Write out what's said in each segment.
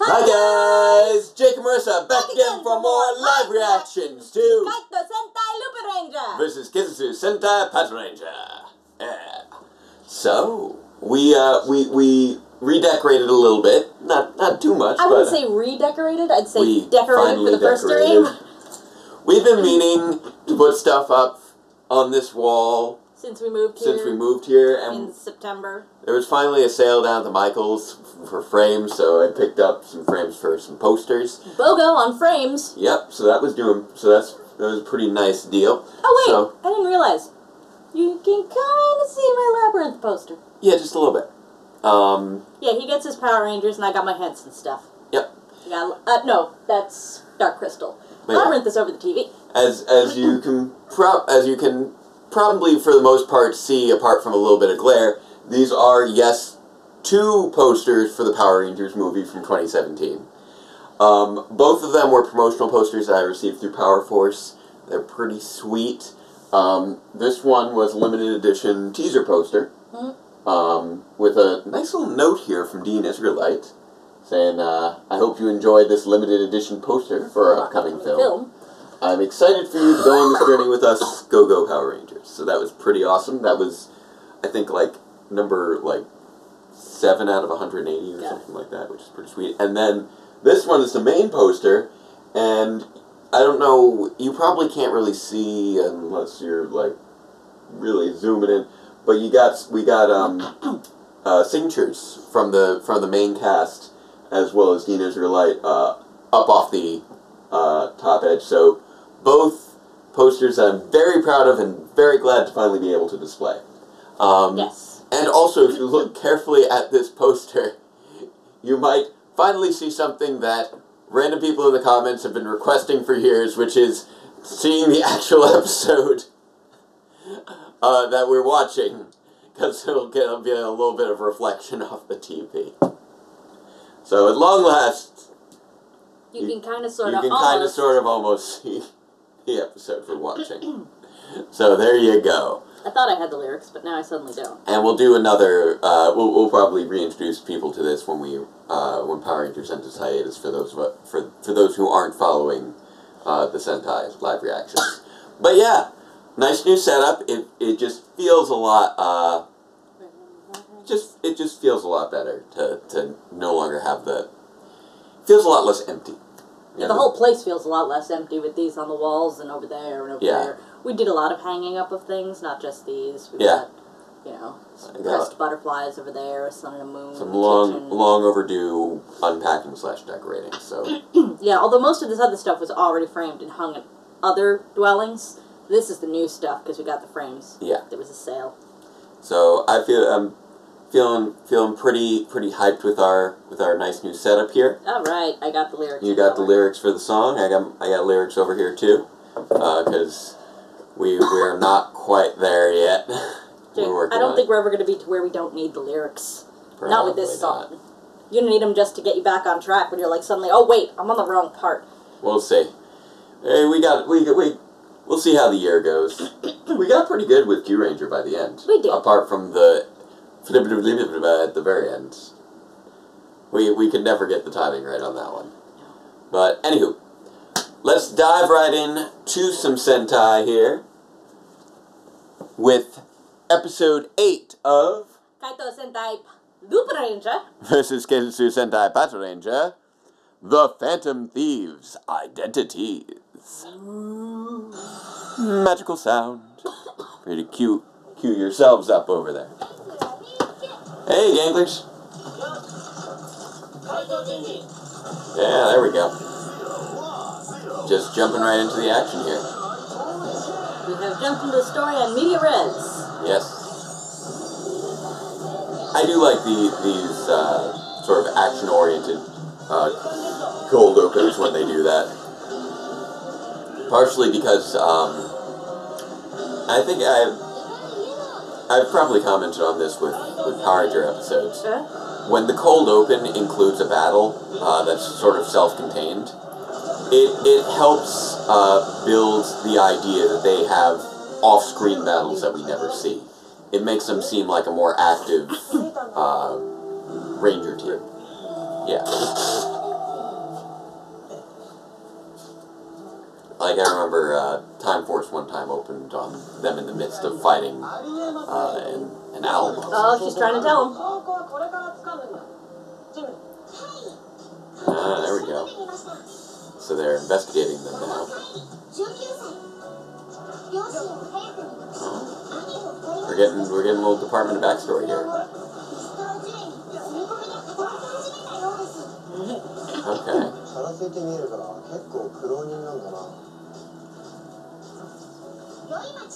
Hi guys! Jake and Marisa back again for more live reactions to Kaitou Sentai Lupinranger versus Keisatsu Sentai Patranger. Yeah. So we redecorated a little bit, not too much. I wouldn't say redecorated. I'd say decorated for the first decorated. stream. We've been meaning to put stuff up on this wall Since we moved here, and in September. There was finally a sale down at Michael's for frames, so I picked up some frames for some posters. BOGO on frames. Yep, so that was that was a pretty nice deal. Oh wait, so, I didn't realize. You can kind of see my Labyrinth poster. Yeah, just a little bit. Yeah, he gets his Power Rangers, and I got my Henson stuff. Yep. Yeah, no, that's Dark Crystal. But Labyrinth is over the TV. As you can probably for the most part see, apart from a little bit of glare, these are, yes, 2 posters for the Power Rangers movie from 2017. Both of them were promotional posters that I received through Power Force. They're pretty sweet. This one was a limited edition teaser poster, with a nice little note here from Dean Israelite, saying, I hope you enjoyed this limited edition poster for our upcoming film. I'm excited for you to go on this journey with us. Go, go, Power Rangers. So that was pretty awesome. That was, I think, number 7 out of 180 or something like that, which is pretty sweet. And then this one is the main poster, and I don't know, you probably can't really see unless you're really zooming in, but we got signatures from the main cast as well as Dean Israelite up off the top edge. So both posters I'm very proud of and very glad to finally be able to display. Yes. And also, if you look carefully at this poster, you might finally see something that random people in the comments have been requesting for years, which is seeing the actual episode that we're watching, because it'll be a little bit of reflection off the TV. So at long last, you can kind of sort of almost see the episode we're watching. So there you go. I thought I had the lyrics, but now I suddenly don't. And we'll do another. We'll probably reintroduce people to this when when Power Rangers sent us hiatus for those who aren't following the Sentai live reactions. But yeah, nice new setup. It just feels a lot. It just feels a lot better to no longer have the. Feels a lot less empty. Yeah, the whole place feels a lot less empty with these on the walls and over there and over there. We did a lot of hanging up of things, not just these. We've got, some pressed butterflies over there, a sun and a moon. Some long overdue unpacking / decorating. So yeah, although most of this other stuff was already framed and hung in other dwellings, this is the new stuff because we got the frames. Yeah, there was a sale. So I'm feeling pretty hyped with our nice new setup here. All right, I got the lyrics. You got the lyrics for the song. I got lyrics over here too, because we're not quite there yet. Jake, I don't think we're ever going to be to where we don't need the lyrics. Probably not with this song. You need them just to get you back on track when you're like suddenly, oh wait, I'm on the wrong part. We'll see. Hey, we'll see how the year goes. We got pretty good with Q Ranger by the end. We did. Apart from the at the very end. We could never get the timing right on that one. But anywho, let's dive right in to some Sentai here with episode 8 of Kaitou Sentai Lupinranger versus Keisatsu Sentai Patranger, The Phantom Thieves Identities. Magical sound. Pretty cute. Cue yourselves up over there. Hey, ganglers. Yeah, there we go. Just jumping right into the action here. We have jumped into the story on media res. Yes. I do like these sort of action-oriented cold opens when they do that. Partially because I think I've probably commented on this with Power Ranger episodes. When the cold open includes a battle that's sort of self-contained, it helps build the idea that they have off-screen battles that we never see. It makes them seem like a more active Ranger team. Yeah. Like, I remember Time Force one time opened on them in the midst of fighting an owl. Oh, she's trying to tell him. There we go. So they're investigating them now. Oh. We're getting a little department of backstory here. Okay.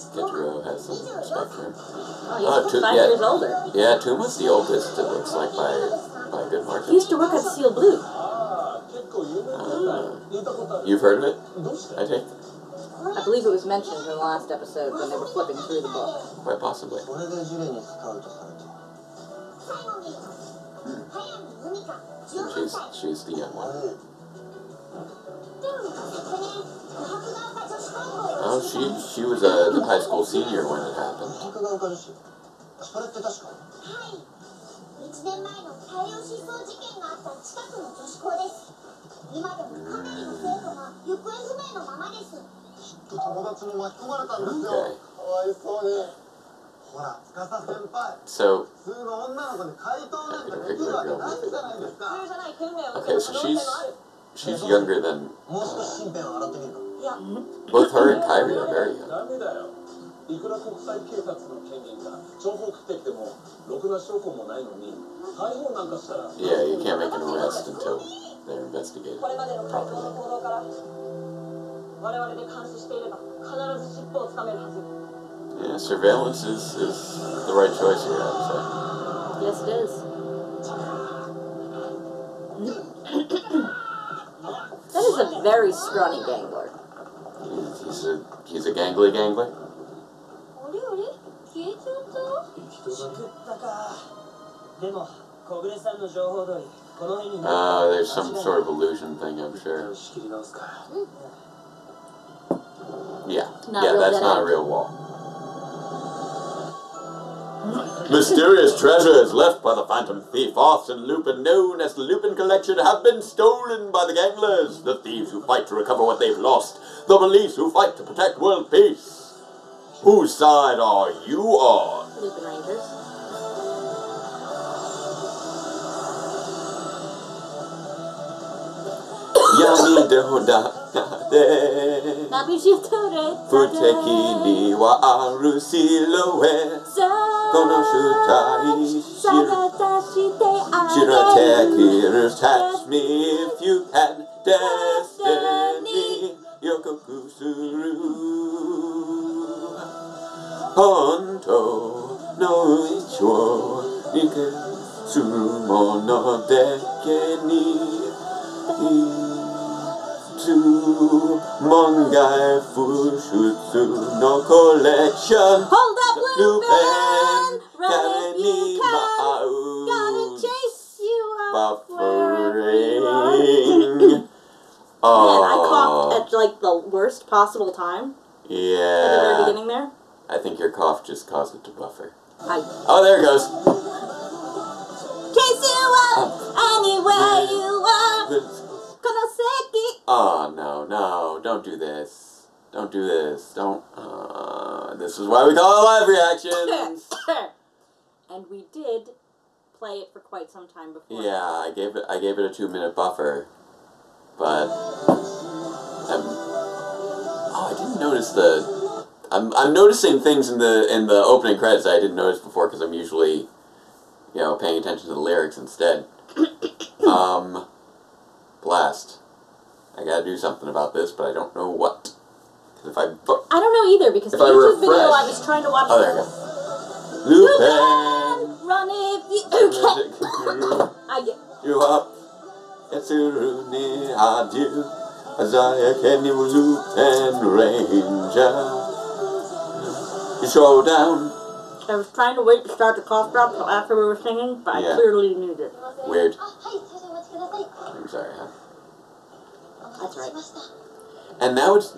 Ketro has some respect for him. He's 5 years older. Yeah, Tuma's the oldest, it looks like, by a good margin. He used to work at Seal Blue. You've heard of it, I think? I believe it was mentioned in the last episode when they were flipping through the book. Quite possibly. She's the young one. Oh, she was a high school senior when it happened. Okay. So, okay, so she's younger than both her and Kyrie are very young. Yeah, you can't make an arrest until they're investigated properly. Yeah, surveillance is the right choice here, I would say. Yes, it is. That is a very scrawny gangler. He's a gangly gangler? There's some sort of illusion thing, I'm sure. Yeah, that's not a real wall. Mysterious treasures left by the Phantom Thief Austin Lupin, known as the Lupin Collection, have been stolen by the ganglers, the thieves who fight to recover what they've lost, the police who fight to protect world peace. Whose side are you on? Lupinrangers. Futeki ni wa aru siloe Kono shutai shirate touch me if you can Destiny Yokoku suru Honto no ichiwo Ike surumono deke ni Mongai Fushutsu no collection. Hold up, Lupin! Gotta chase you up. Buffering. Oh. Man, I coughed at like the worst possible time. Yeah. At the very beginning there. I think your cough just caused it to buffer. Oh, there it goes. Chase you up anywhere you are. Oh, no, don't do this. Don't do this. Don't, this is why we call it live reactions. And we did play it for quite some time before. Yeah, I gave it a 2-minute buffer. But, I didn't notice I'm noticing things in the opening credits that I didn't notice before because I'm usually, paying attention to the lyrics instead. Blast. I gotta do something about this, but I don't know what. If I don't know either, because the YouTube video I was trying to watch... Oh, there we go. Lupin! Run if you can! I get... You up. Yatsuru ni adieu. Azaya Kenny Lupinranger. You show down. I was trying to wait to start the cough drop until after we were singing, but I clearly needed it. Weird. I'm sorry, huh? That's right. And now it's...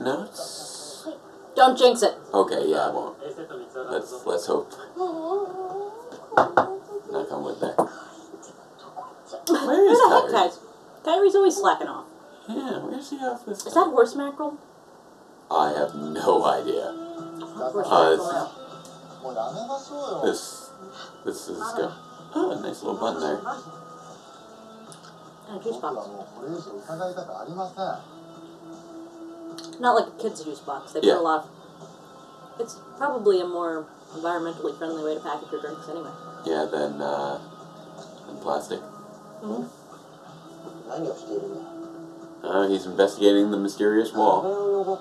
Don't jinx it. Okay, yeah, I won't. Let's hope. Knock on wood there. Where is Kyrie? Kyrie's always slacking off. Yeah, where's he off this? Is that horse mackerel? I have no idea. This is good. Oh, a nice little bun there. And a juice box. Not like a kid's juice box. They put a lot of... It's probably a more environmentally friendly way to package your drinks anyway. Yeah, than plastic. Mm-hmm. He's investigating the mysterious wall.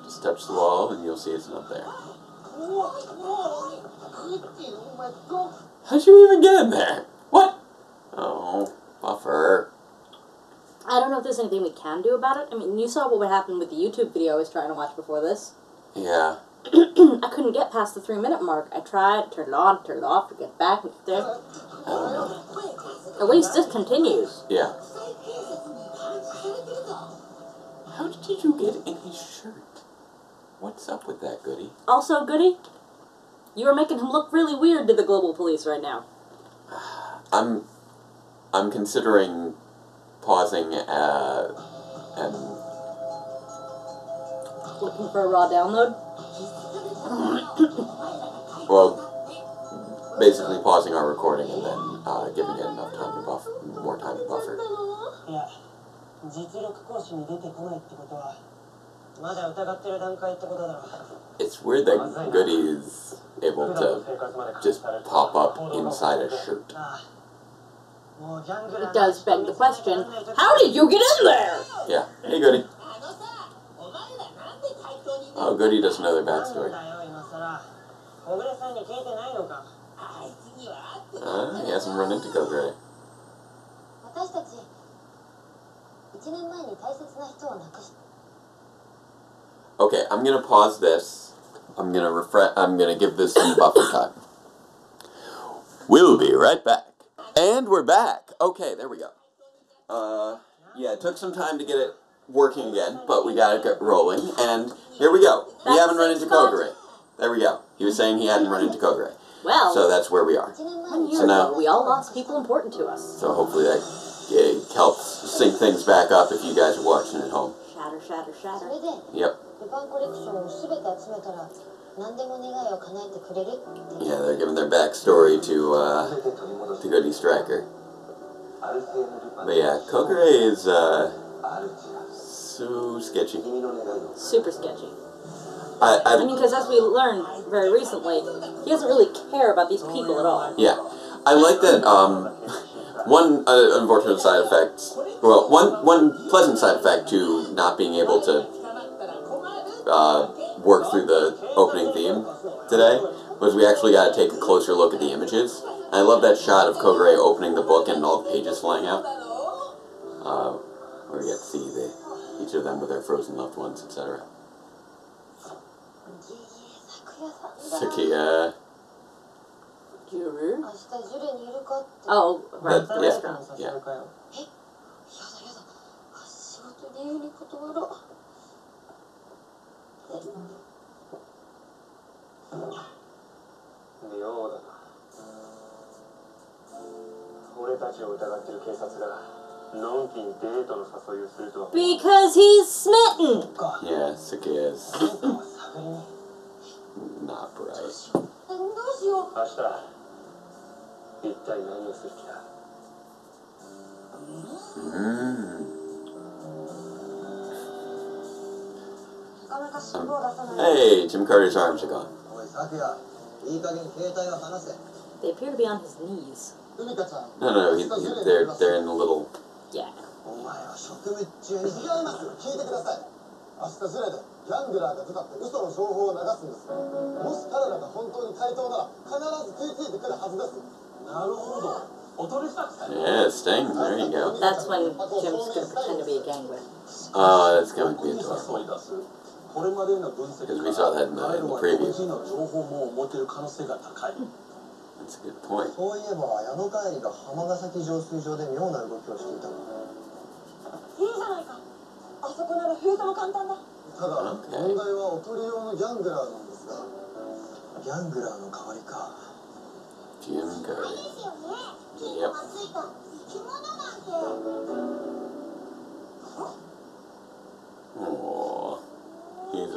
Just touch the wall and you'll see it's not there. How'd you even get in there? What? Oh, buffer. I don't know if there's anything we can do about it. I mean, you saw what happened with the YouTube video I was trying to watch before this. Yeah. I couldn't get past the 3-minute mark. I tried, turned it on, turned it off, to get back there. I don't know. At least this continues. Yeah. How did you get in his shirt? What's up with that, Goody? Also, Goody, you are making him look really weird to the global police right now. I'm considering pausing and looking for a raw download. Well, basically pausing our recording and then giving it enough time to buffer, more time to buffer. It's weird that Goody is able to just pop up inside a shirt. It does beg the question, how did you get in there? Yeah. Hey, Goody. Oh, Goody doesn't know their backstory. He hasn't run into Kogure. Okay, I'm gonna pause this. I'm gonna give this some buffer time. We'll be right back. And we're back. Okay, there we go. Yeah, it took some time to get it working again, but we got it rolling, and here we go. We haven't run into Kogure. There we go. He was saying he hadn't run into Kogure. Well, so that's where we are. 1 year ago, we all lost people important to us. So hopefully that helps sync things back up if you guys are watching at home. Shatter, shatter, shatter. Yep. Yeah, they're giving their backstory to Goody Striker. But yeah, Kogure is so sketchy. Super sketchy. I mean, because as we learned very recently, he doesn't really care about these people at all. Yeah. I like that, one unfortunate side effect, well, one pleasant side effect to not being able to work through the opening theme today was we actually got to take a closer look at the images. And I love that shot of Kogure opening the book and all the pages flying out. Where we get to see each of them with their frozen loved ones, etc. Sakia. Juru? Oh, right, the restaurant. Yeah. Because he's smitten! Yeah, Sakia is not bright. Hey, Jim Carter's arms are gone. They appear to be on his knees. No, they're in the little... Yeah. Yeah, Sting, there you go. That's when Jim's going to pretend to be a gangler. Oh, that's going to be adorable. Because we saw that in the preview. That's a good point. Jim Carter. Yep.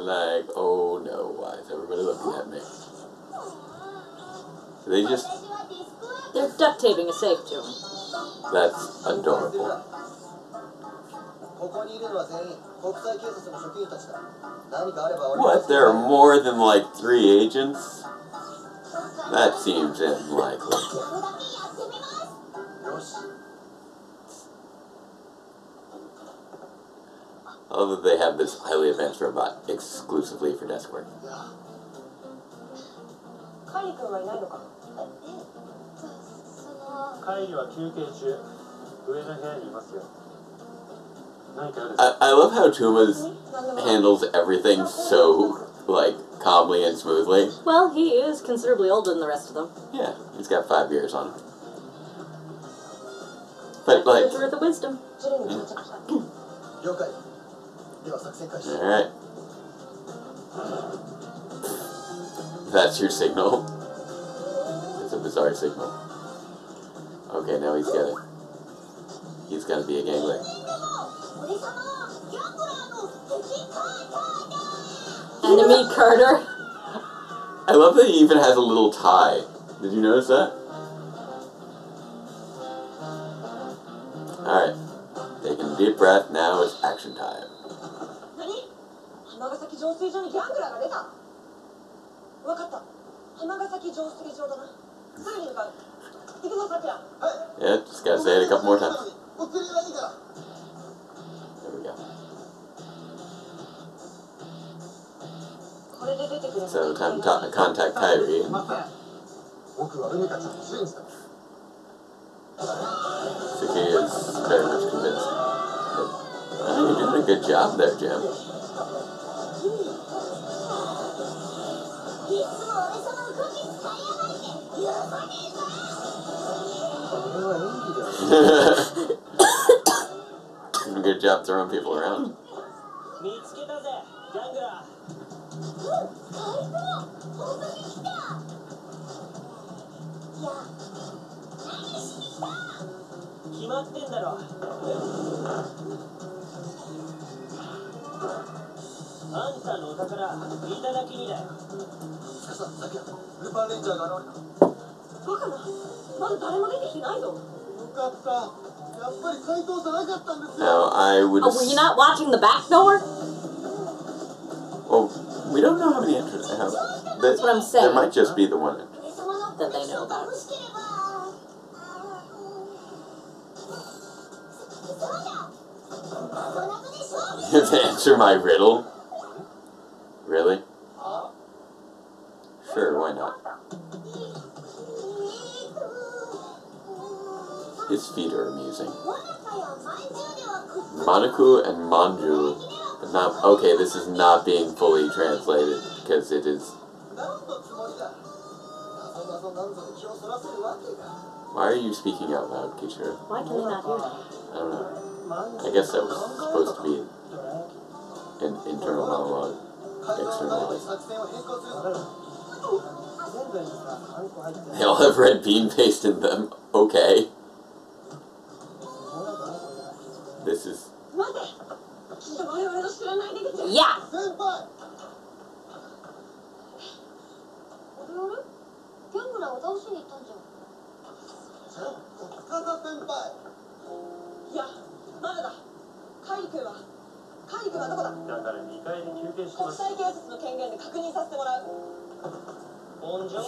like, oh no, why is everybody looking at me? So they just... They're duct taping a safe to him. That's adorable. What? There are more than like 3 agents? That seems unlikely. Although they have this highly advanced robot exclusively for desk work. I love how Tuma's handles everything so, like, calmly and smoothly. Well, he is considerably older than the rest of them. Yeah, he's got 5 years on him. But, like... Years worth of wisdom. Alright. That's your signal. It's a bizarre signal. Okay, now he's got it. He's gotta be a gangler. Enemy Carter. I love that he even has a little tie. Did you notice that? Alright. Taking a deep breath, now it's action time. Yeah, just gotta say it a couple more times. There we go. So, time to contact Kyrie. Suki is very much convinced. Oh, you're doing a good job there, Jim. Doing a good job throwing people around. Now, I would... Oh, were you not watching the back door? Well, we don't know how many entrances they have. That's what I'm saying. There might just be the one entrance. That they know about. You have to answer my riddle? Really? Sure, why not? His feet are amusing. Manaku and Manju. But not, okay, this is not being fully translated because it is... Why are you speaking out loud, Kishira? Why can they not hear that? I don't know. I guess that was supposed to be an internal monologue, externalized. They all have red bean paste in them. Okay. This is... Yeah!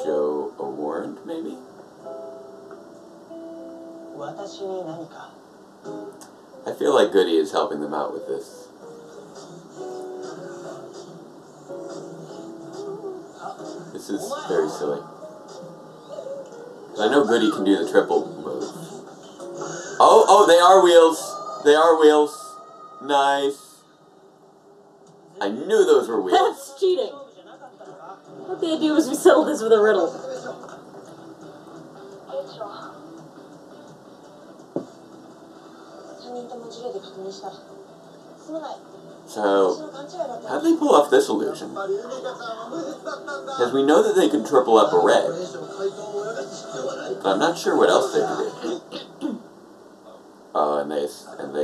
Show a warrant, maybe? I feel like Goody is helping them out with this. This is very silly. I know Goody can do the triple move. Oh, they are wheels! They are wheels. Nice. I knew those were wheels. That's cheating. What the idea was we settled this with a riddle. So, how'd they pull off this illusion? Because we know that they can triple up a red. But I'm not sure what else they can do. Oh, and they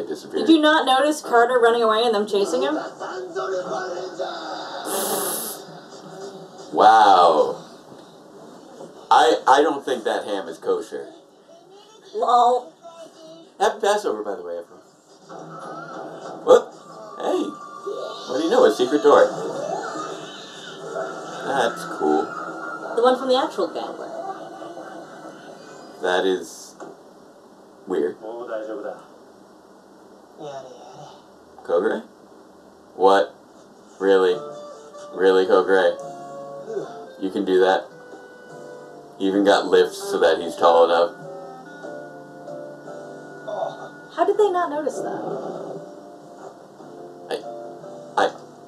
disappeared. Did you not notice Carter running away and them chasing him? Wow. I don't think that ham is kosher. Lol. Happy Passover, by the way, everyone. Whoop. Hey. What do you know? A secret door. That's cool. The one from the actual gambler. That is weird. Kogre? What? Really? Really, Kogre? You can do that? You even got lifts so that he's tall enough. How did they not notice that?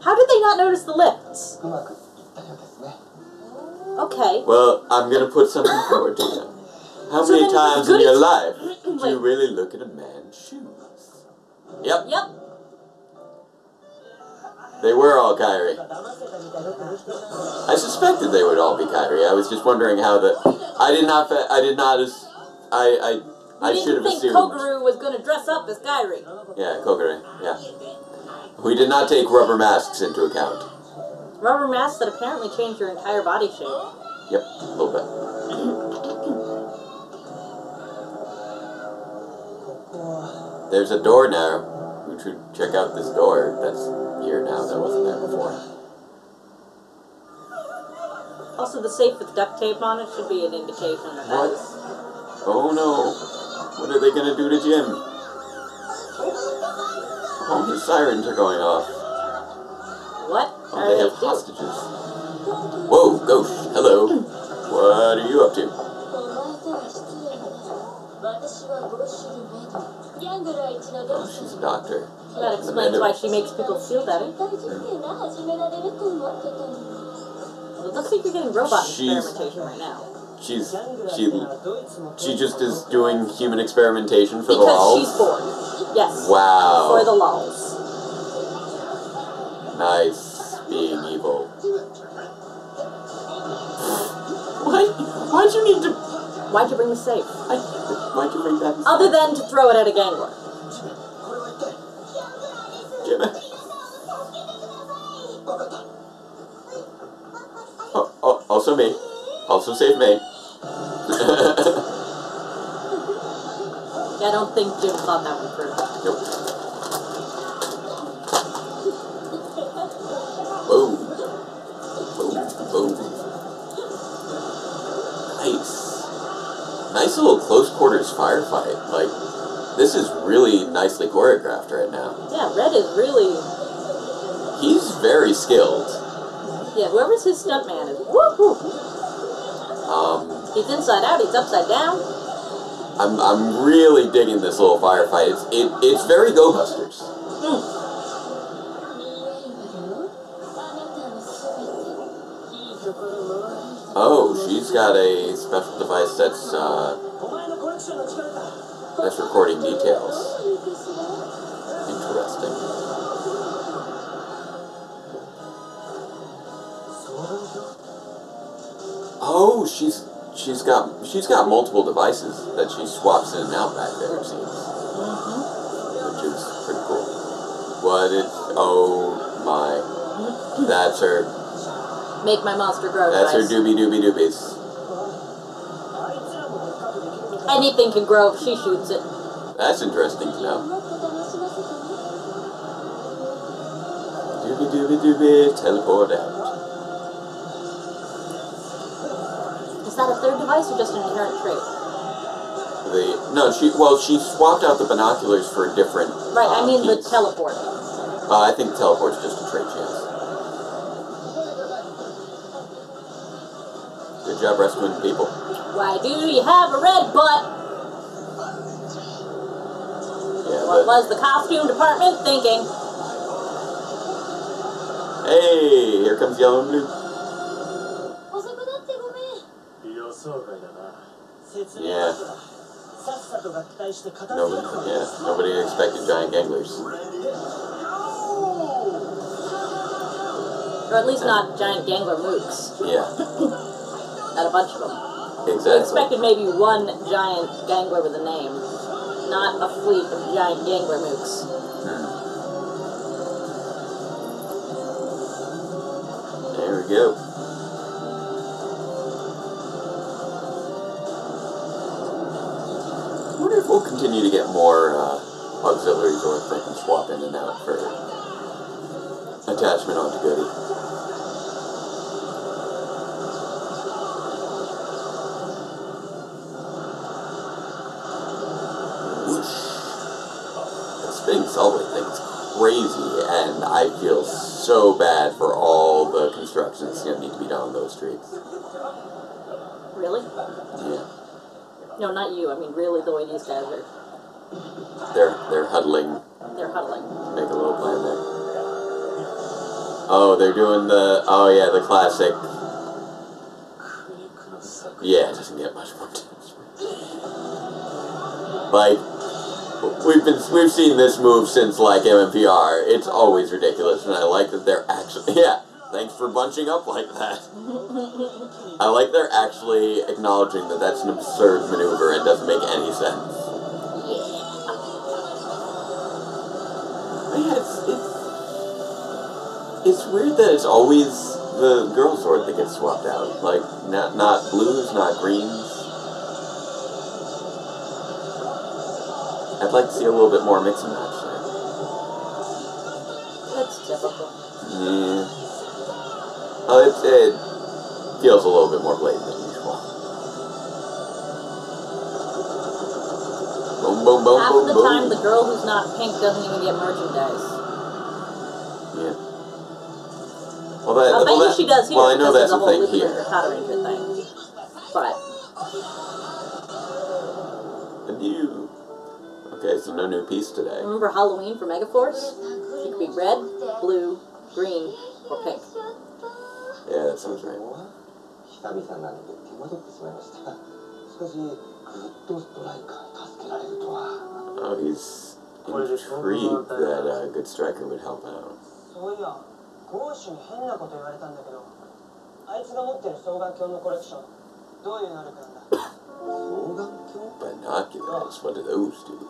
How did they not notice the lifts? Okay. Well, I'm gonna put something forward to you. How many times in your life did you really look at a man's shoes? Yep. Yep. They were all Kairi. I suspected they would all be Kairi. I was just wondering how the... I should have assumed. We didn't think Koguru was going to dress up as Kairi. Yeah, Kogure, yeah. We did not take rubber masks into account. Rubber masks that apparently change your entire body shape. Yep, a little bit. There's a door now. We should check out this door that's here now that wasn't there before. Also, the safe with duct tape on it should be an indication that What? Oh no. What are they gonna do to Jim? Oh, his sirens are going off. What? Oh, they have hostages. Whoa, Ghost. Hello. What are you up to? Oh, she's a doctor. That explains why she makes people feel better. It looks like you're getting robot experimentation right now. She just is doing human experimentation for the lulz? lulz? Because she's bored. Yes. Wow. For the lulz. Nice. Being evil. Why'd you need to... Why'd you bring the safe? Why'd you bring that? Other than to throw it at a gangler. Jimmy. Oh, also me. Also save me. Yeah, I don't think Jim thought that one through. Nope. Boom. Boom. Boom. Nice. Nice little close quarters firefight. Like, this is really nicely choreographed right now. Yeah, Red is really... He's very skilled. Yeah, whoever's his stuntman is woo-hoo. He's inside out, he's upside down. I'm really digging this little firefight. It's very Go Busters. Oh, she's got a special device that's recording details. Interesting. Oh, she's got multiple devices that she swaps in and out back there, it seems. Which is pretty cool. Oh my. That's her. Make my monster grow. That's her doobie doobies. Anything can grow if she shoots it. That's interesting to know. Doobie, teleport out. Is that a third device or just an inherent trait? She swapped out the binoculars for a different... Right, I mean the teleport. I think teleport's just a trait chance. Good job rescuing people. Why do you have a red butt? Yeah, what was the costume department thinking? Hey, here comes yellow and blue. Yeah. Nobody expected giant ganglers. Or at least not giant gangler mooks. Yeah. Not a bunch of them. Exactly. We expected maybe one giant gangler with a name, not a fleet of giant gangler mooks. Yep. I wonder if we'll continue to get more auxiliaries or if they can swap in and out for attachment onto Goody. Whoosh. The spinning subway thing's crazy, and I feel so bad for all the construction that's going to need to be done on those streets. Really? Yeah. No, not you. I mean, really, the way these guys are. They're huddling. They're huddling. Make a little plan there. Oh, they're doing the. Oh yeah, the classic. Yeah, it doesn't get much more desperate. Like, we've seen this move since like MMPR. It's always ridiculous, and I like that they're actually. Yeah, thanks for bunching up like that. I like they're actually acknowledging that that's an absurd maneuver and doesn't make any sense. Yeah, it's weird that it's always the girl sword that gets swapped out. Like, not blues, not greens. I'd like to see a little bit more mix and match there. That's typical. Yeah. Oh, it feels a little bit more blatant than usual. Boom, boom, boom, Half boom, of the boom. time, the girl who's not pink doesn't even get merchandise. Yeah. Well, that, I'll bet you she does here. Well, I know that's the the whole thing here. Patranger thing. But. The new. Okay, so no new piece today. Remember Halloween for Megaforce? It could be red, blue, green, or pink. Yeah, that sounds right. Oh, he's intrigued that a good striker would help out. Binoculars, what do those do?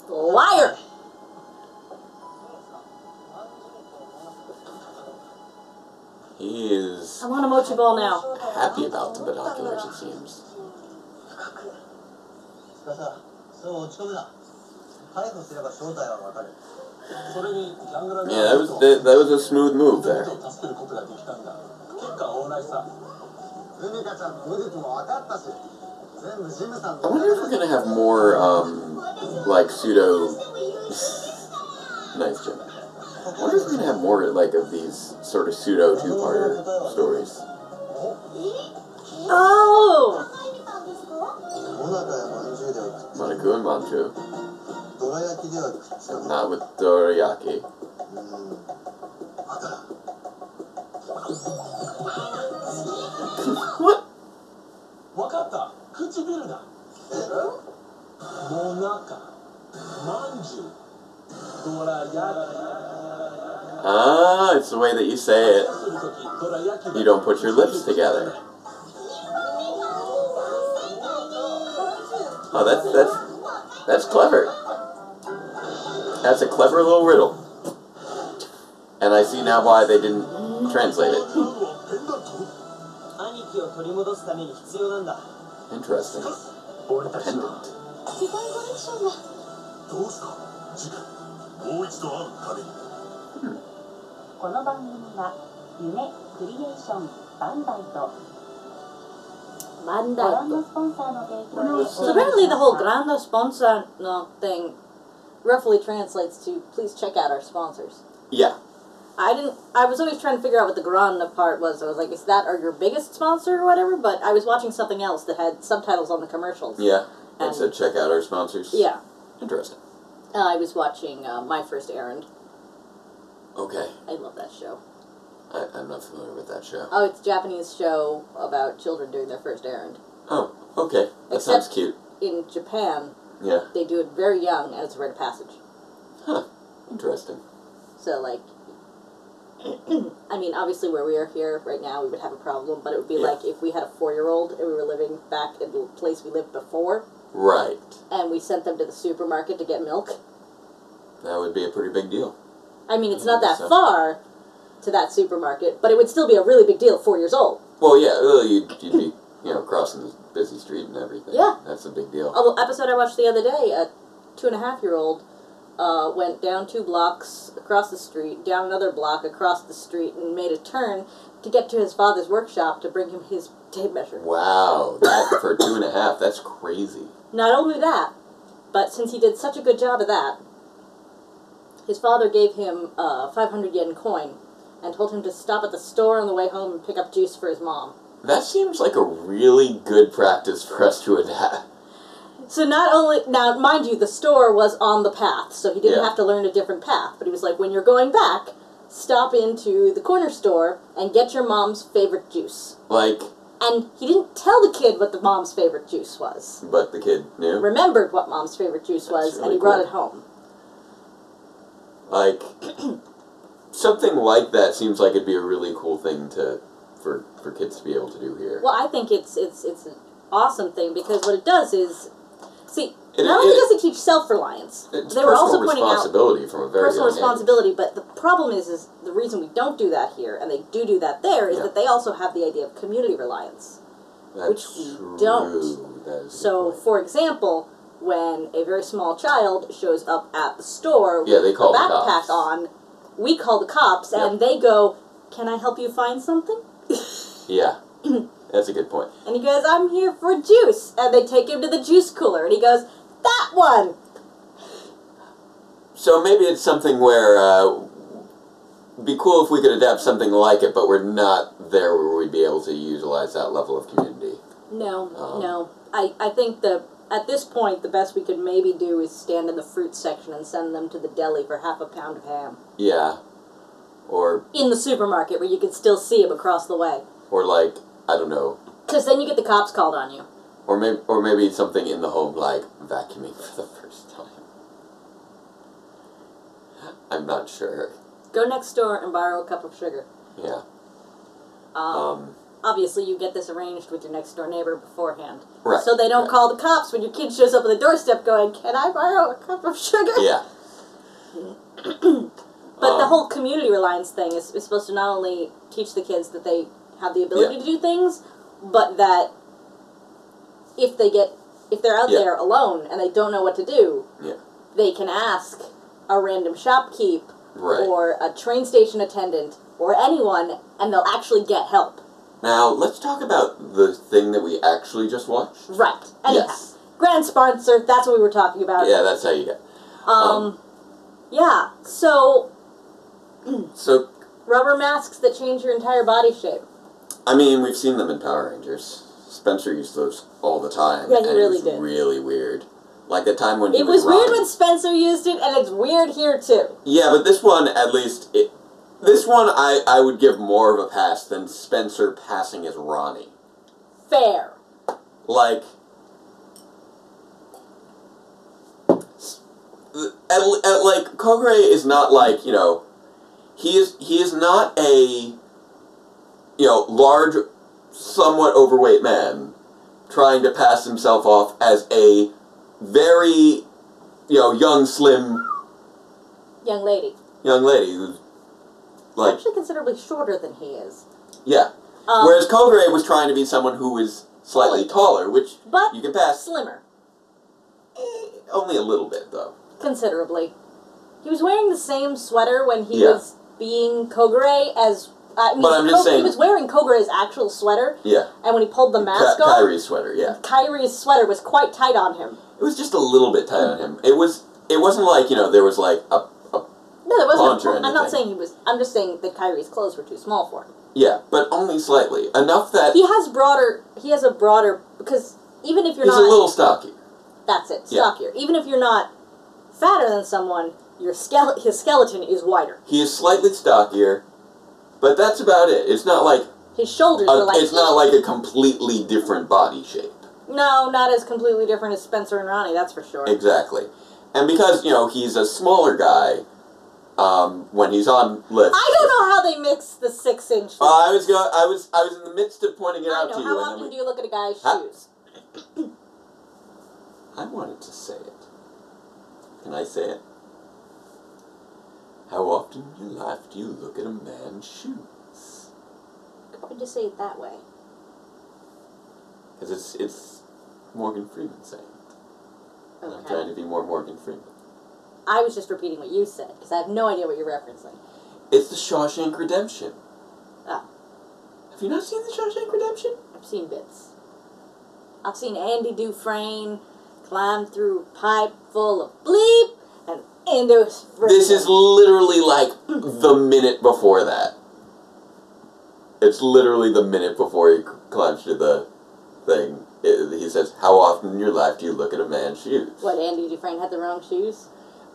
Liar! He is. I want a mochi ball now. Happy about the binoculars, it seems. Yeah, that was a smooth move there. I wonder if we're gonna have more like pseudo. Nice, Jim. I wonder if we're gonna have more like of these sort of pseudo two-parter stories. Oh! Monaku and Manchu. And not with dorayaki. What? Ah, it's the way that you say it. You don't put your lips together. Oh, that's clever. That's a clever little riddle. And I see now why they didn't translate it. Interesting. Pendant. So apparently the whole Grande Sponsor thing roughly translates to please check out our sponsors. Yeah. I was always trying to figure out what the Grande part was. I was like, is that your biggest sponsor or whatever? But I was watching something else that had subtitles on the commercials. Yeah. And said check out our sponsors. Yeah. Interesting. I was watching My First Errand. Okay. I love that show. I'm not familiar with that show. Oh, it's a Japanese show about children doing their first errand. Oh, okay. That sounds cute. In Japan, yeah, they do it very young as a rite of passage. Huh. Interesting. So, like, I mean, obviously where we are here right now, we would have a problem, but it would be like if we had a 4-year-old and we were living back in the place we lived before. Right. And we sent them to the supermarket to get milk. That would be a pretty big deal. I mean, it's not that far to that supermarket, but it would still be a really big deal at 4 years old. Well, yeah, you'd be, crossing the busy street and everything. Yeah. That's a big deal. The episode I watched the other day, a 2.5-year-old went down 2 blocks across the street, down another block across the street, and made a turn to get to his father's workshop to bring him his tape measure. Wow, that for 2.5, that's crazy. Not only that, but since he did such a good job of that, his father gave him a 500 yen coin and told him to stop at the store on the way home and pick up juice for his mom. That seems like a really good practice for us to adapt. So now mind you, the store was on the path, so he didn't have to learn a different path, but he was like, when you're going back, stop into the corner store and get your mom's favorite juice. And he didn't tell the kid what the mom's favorite juice was. But the kid knew? Remembered what mom's favorite juice was, and he brought it home. Something like that seems like it'd be a really cool thing for kids to be able to do here. Well, I think it's an awesome thing, because what it does is, not only does it teach self-reliance, they were also pointing out from a very personal responsibility, but the problem is the reason we don't do that here, and they do that there, is that they also have the idea of community reliance, which we don't. So, for example, when a very small child shows up at the store with a backpack on, we call the cops, and they go, "Can I help you find something?" Yeah. That's a good point. And he goes, "I'm here for juice." And they take him to the juice cooler, and he goes, "That one!" So maybe it's something where it'd be cool if we could adapt something like it, but we're not there where we'd be able to utilize that level of community. No. I think at this point, the best we could maybe do is stand in the fruit section and send them to the deli for half a pound of ham. Yeah. Or... in the supermarket, where you can still see him across the way. Or I don't know. Because then you get the cops called on you. Or maybe something in the home, like vacuuming for the first time. I'm not sure. Go next door and borrow a cup of sugar. Yeah. Obviously, you get this arranged with your next door neighbor beforehand. Right. So they don't call the cops when your kid shows up at the doorstep going, "Can I borrow a cup of sugar?" Yeah. But the whole community reliance thing is supposed to not only teach the kids that they have the ability to do things, but that if they're out there alone and they don't know what to do, they can ask a random shopkeep or a train station attendant or anyone, and they'll actually get help. Now, let's talk about the thing that we actually just watched. Right. Anyhow, grand sponsor, that's what we were talking about. Yeah, that's how you get. Yeah, so So... rubber masks that change your entire body shape. I mean, we've seen them in Power Rangers. Spencer used those all the time. Yeah, he really did. It was really weird. Like the time when it was weird when Spencer used it, and it's weird here too. Yeah, but this one, at least, this one I would give more of a pass than Spencer passing as Ronnie. Fair. Like Kogure is not like, he is not a, large, somewhat overweight man trying to pass himself off as a very, young, slim... young lady who's, actually considerably shorter than he is. Yeah. Whereas Kogure was trying to be someone who was slightly taller, which you can pass... slimmer. Only a little bit, though. Considerably. He was wearing the same sweater when he was being Kogure as... but I'm just saying... he was wearing Kogure's actual sweater. Yeah. And when he pulled the mask off... Kyrie's sweater, yeah. Kyrie's sweater was quite tight on him. It was just a little bit tight on him. It wasn't like, there was like a no, there wasn't. Or anything. I'm not saying he was... I'm just saying that Kyrie's clothes were too small for him. Yeah, but only slightly. Enough that... He has a broader... Because even if you're not... He's a little stockier. That's it, stockier. Yeah. Even if you're not fatter than someone, his skeleton is wider. He is slightly stockier, but that's about it. It's not like... his shoulders are like... It's not like a completely different body shape. No, not as completely different as Spencer and Ronnie, that's for sure. Exactly. And because, he's a smaller guy, when he's on lift... I don't know how they mix the 6-inch... I was in the midst of pointing it out to you. How often do you look at a guy's shoes? I wanted to say it. Can I say it? How often in your life do you look at a man's shoes? Why would you say it that way? Because it's Morgan Freeman saying it. Okay. I'm trying to be more Morgan Freeman. I was just repeating what you said, because I have no idea what you're referencing. It's the Shawshank Redemption. Oh. Have you not seen the Shawshank Redemption? I've seen bits. I've seen Andy Dufresne climb through a pipe full of bleep and into his This is literally like the minute before that. It's literally the minute before he climbs through the thing. He says, how often in your life do you look at a man's shoes? What, Andy Dufresne had the wrong shoes?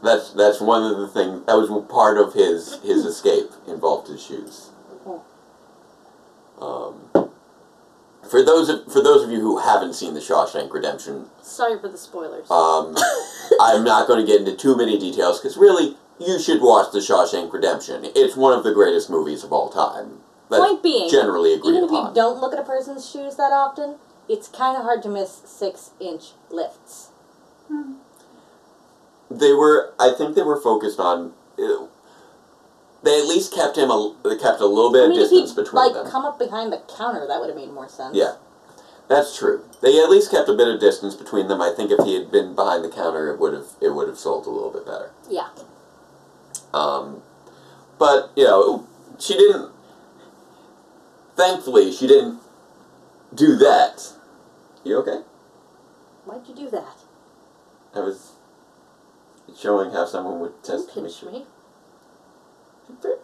That's one of the things, that was part of his escape, involved his shoes. For those of you who haven't seen The Shawshank Redemption... Sorry for the spoilers. I'm not going to get into too many details, because really, you should watch The Shawshank Redemption. It's one of the greatest movies of all time. That's Point being, generally agreed even if upon. you don't look at a person's shoes that often, it's kind of hard to miss 6-inch lifts. I think they were focused on... They at least kept a little bit of distance between them. If he'd, come up behind the counter, that would have made more sense. Yeah, that's true. They at least kept a bit of distance between them. I think if he had been behind the counter, it would have sold a little bit better. Yeah. But, she didn't... Thankfully, she didn't do that. You okay? Why'd you do that? I was showing how someone would test Don't pinch me.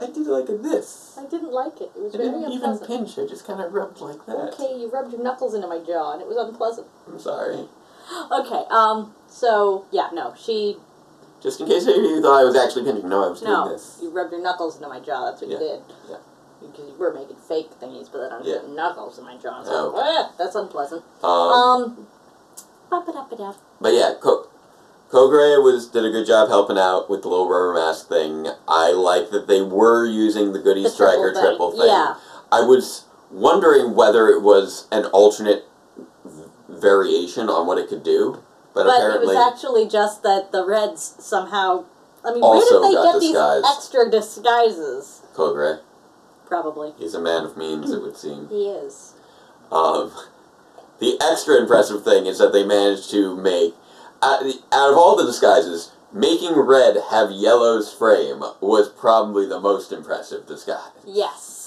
I did it like this. I didn't like it. It was I very didn't unpleasant. even pinch. I just kind of rubbed like that. Okay, you rubbed your knuckles into my jaw, and it was unpleasant. I'm sorry. Okay, so, yeah, no, she... Just in case you thought I was actually pinching. No, I was doing this. You rubbed your knuckles into my jaw. That's what you did. Yeah. Because you were making fake thingies, but then I was putting knuckles in my jaw. So, that's unpleasant. But yeah, Kogre did a good job helping out with the little rubber mask thing. I like that they were using the Goody Striker triple thing. Yeah. I was wondering whether it was an alternate variation on what it could do, but apparently it was actually just that the Reds somehow... I mean, where also did they got get disguised. these extra disguises? Kogre. Probably. He's a man of means, it would seem. He is. The extra impressive thing is that they managed to make, out of all the disguises, making Red have Yellow's frame was probably the most impressive disguise. Yes.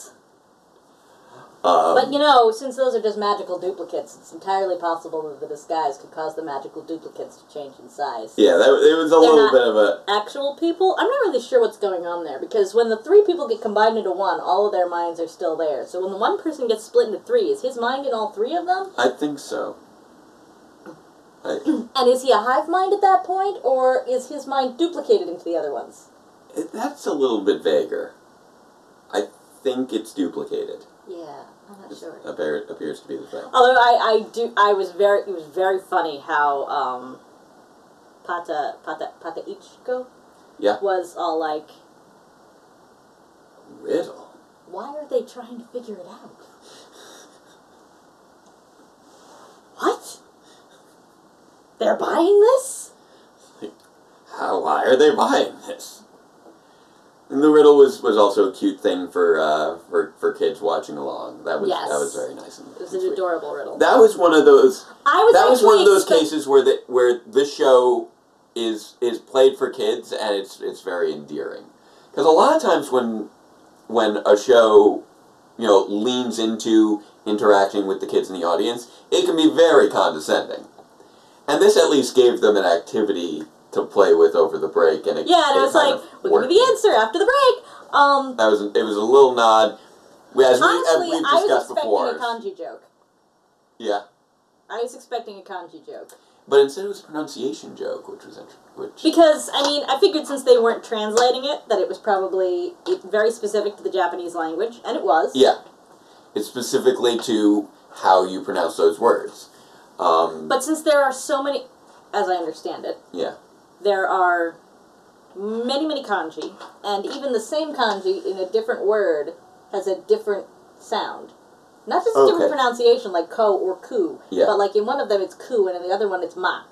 But, since those are just magical duplicates, it's entirely possible that the disguise could cause the magical duplicates to change in size. Yeah, it was a little bit of a... actual people? I'm not really sure what's going on there, because when the 3 people get combined into one, all of their minds are still there. So when the one person gets split into 3, is his mind in all 3 of them? I think so. And is he a hive mind at that point, or is his mind duplicated into the other ones? That's a little bit vaguer. I think it's duplicated. Yeah, I'm not sure. It appears to be the thing. Although it was very funny how Pataichiko was all like, riddle. Why are they trying to figure it out? What? They're buying this? Why are they buying this? And the riddle was also a cute thing for kids watching along. That was very nice. It was an adorable riddle. That was one of those. That was one of those cases where this show is played for kids and it's very endearing. Because a lot of times when a show leans into interacting with the kids in the audience, it can be very condescending. And this at least gave them an activity to play with over the break, and it was like, we'll give you the answer after the break. It was a little nod. As we've discussed before. I was expecting a kanji joke. Yeah. I was expecting a kanji joke. But instead it was a pronunciation joke, which was interesting. Because, I figured since they weren't translating it, that it was probably very specific to the Japanese language, and it was. Yeah. It's specifically to how you pronounce those words. But since there are so many, as I understand it, there are many, many kanji, and even the same kanji in a different word has a different sound. Not just a different pronunciation, like ko or ku, but like in one of them it's ku, and in the other one it's ma.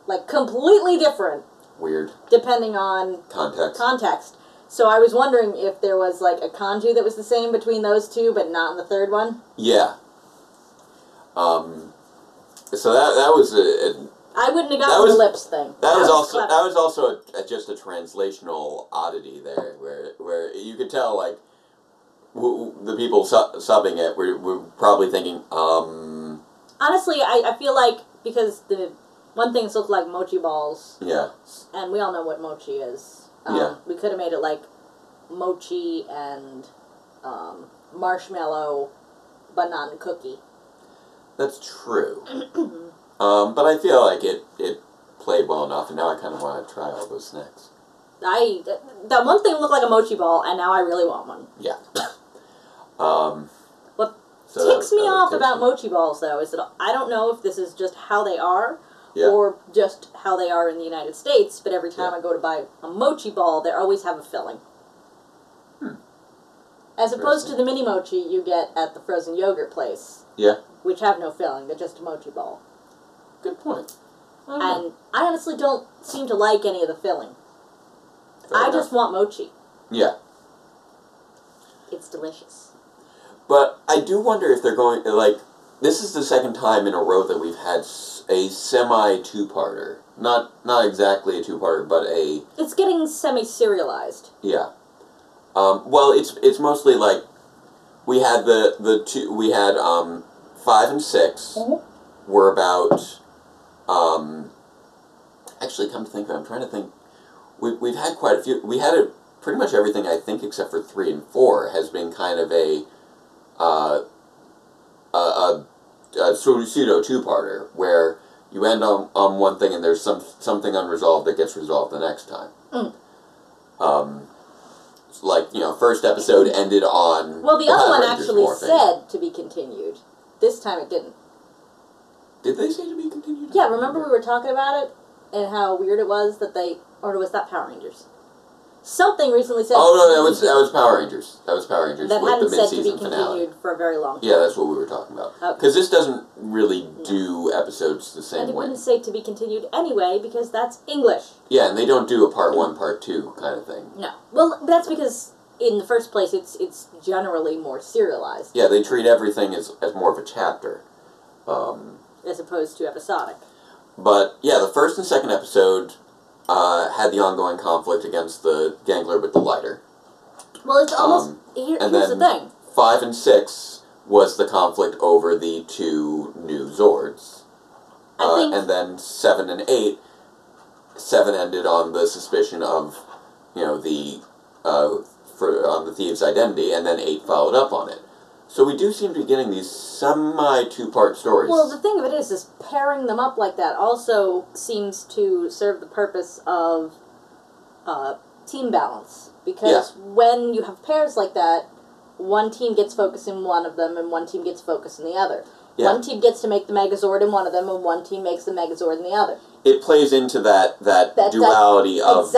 Like completely different. Weird. Depending on context. So I was wondering if there was, like, a kanji that was the same between those two, but not in the third one? Yeah. So that was I wouldn't have gotten the lips thing. That was also just a translational oddity there, where you could tell, like, the people subbing it were probably thinking, Honestly, I feel like, because the one thing's look like mochi balls. Yeah. And we all know what mochi is. We could have made it like mochi and marshmallow, but not in cookie. That's true. But I feel like it played well enough, and now I kind of want to try all those snacks. That one thing looked like a mochi ball, and now I really want one. Yeah. What ticks me off about mochi balls, though, is that I don't know if this is just how they are, or just how they are in the United States, but every time I go to buy a mochi ball, they always have a filling. As opposed to the mini mochi you get at the frozen yogurt place. Yeah. Which have no filling, they're just a mochi ball. Good point. And I honestly don't seem to like any of the filling. I just want mochi. Yeah. It's delicious. But I do wonder if they're going, like, this is the second time in a row that we've had a semi-two-parter. Not exactly a two-parter, but a... It's getting semi-serialized. Yeah. Well, it's mostly like, we had the two, we had 5 and 6 were about, actually, come to think of it, I'm trying to think, we've had quite a few, we had pretty much everything, I think, except for 3 and 4 has been kind of a pseudo two-parter, where you end on one thing and there's something unresolved that gets resolved the next time. Like, you know, first episode ended on... Well, the other one actually said to be continued. This time it didn't. Did they say to be continued? Yeah, remember we were talking about it? And how weird it was that they... Or was that Power Rangers? Something recently said... Oh, no, that was Power Rangers. That was Power Rangers that with hadn't the said to mid-season be finale. continued for a very long time. Yeah, that's what we were talking about. Because this doesn't really do episodes the same way. And it wouldn't say to be continued anyway, because that's English. Yeah, and they don't do a part 1, part 2 kind of thing. No. Well, that's because, in the first place, it's generally more serialized. Yeah, they treat everything as more of a chapter. As opposed to episodic. But, yeah, the first and second episode... had the ongoing conflict against the gangler with the lighter. Well, it's almost... Here's the thing. 5 and 6 was the conflict over the 2 new Zords. And then 7 and 8, 7 ended on the suspicion of, you know, on the Thieves' Identity, and then 8 followed up on it. So we do seem to be getting these semi-two-part stories. Well, the thing of it is pairing them up like that also seems to serve the purpose of team balance. Because when you have pairs like that, one team gets focused in one of them, and one team gets focused in the other. Yeah. One team gets to make the Megazord in one of them, and one team makes the Megazord in the other. It plays into that duality of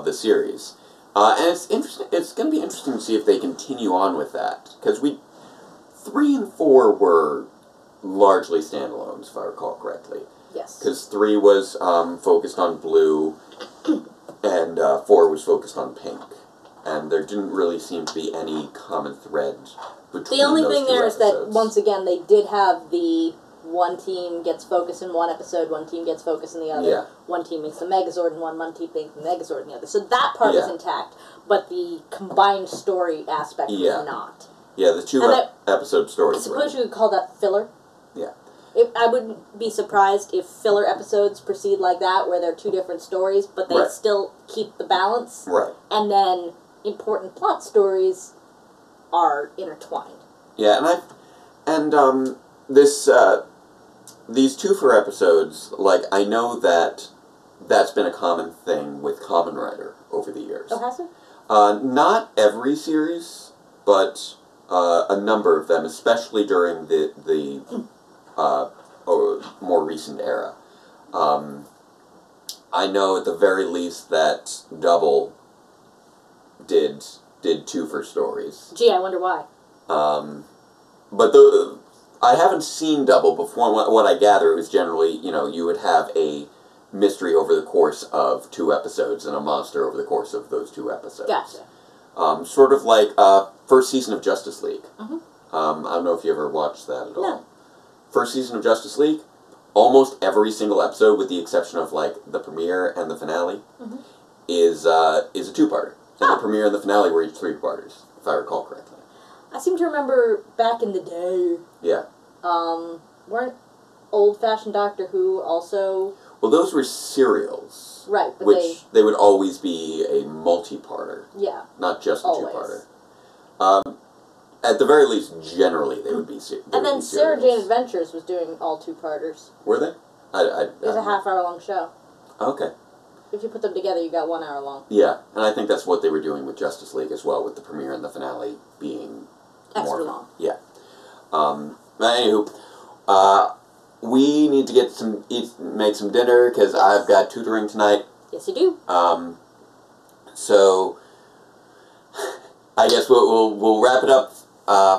the series. And it's interesting. It's going to be interesting to see if they continue on with that. Because 3 and 4 were largely standalones, if I recall correctly. Yes. Because 3 was focused on blue, and 4 was focused on pink. And there didn't really seem to be any common thread between those two. The only thing there episodes. is that, once again, they did have the one team gets focused in one episode, one team gets focused in the other. Yeah. One team makes the Megazord in one team makes the Megazord in the other. So that part was intact, but the combined story aspect was not. Yeah, the 2 episode stories. I suppose you could call that filler. Yeah. I wouldn't be surprised if filler episodes proceed like that, where they're 2 different stories, but they still keep the balance. Right. And then important plot stories are intertwined. Yeah, these 2 for episodes, like, I know that's been a common thing with Kamen Rider over the years. Oh, has it? Not every series, but a number of them, especially during the more recent era. I know at the very least that Double did 2 for stories. Gee, I wonder why. But I haven't seen Double before. What I gather is generally, you know, you would have a mystery over the course of 2 episodes and a monster over the course of those 2 episodes. Gotcha. Sort of like first season of Justice League. Mm-hmm. I don't know if you ever watched that at all. No. First season of Justice League, almost every single episode, with the exception of like the premiere and the finale, mm-hmm. is a 2-parter. And the premiere and the finale were each 3-parters, if I recall correctly. I seem to remember back in the day. Yeah. Weren't old-fashioned Doctor Who also... Well, those were serials. Right, but they would always be a multi-parter. Yeah. Not just a always. 2-parter. At the very least, generally, they would be And then Sarah Jane Adventures was doing all 2-parters. Were they? It was a half-hour-long show. Okay. If you put them together, you got 1 hour long. Yeah, and I think that's what they were doing with Justice League as well, with the premiere and the finale being extra long. Yeah. But anywho, we need to make some dinner because I've got tutoring tonight. Yes, you do. So I guess we'll wrap it up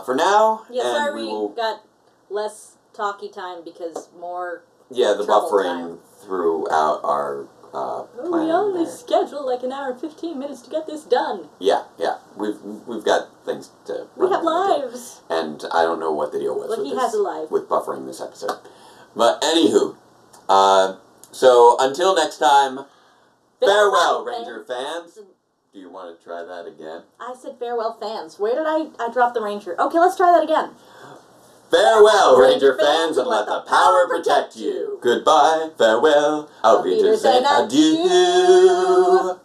for now. Yeah, sorry we got less talky time because more. Yeah, the buffering time. Throughout our. We only scheduled like 1 hour and 15 minutes to get this done. Yeah. We've got things to. We have lives. And I don't know what the deal was with buffering this episode. But anywho, so until next time, farewell, Ranger fans. Do you want to try that again? I said farewell, fans. Where did I drop the Ranger? Okay, let's try that again. Farewell, Ranger fans, and let the power protect you. Goodbye, farewell, auf Wiedersehen, adieu.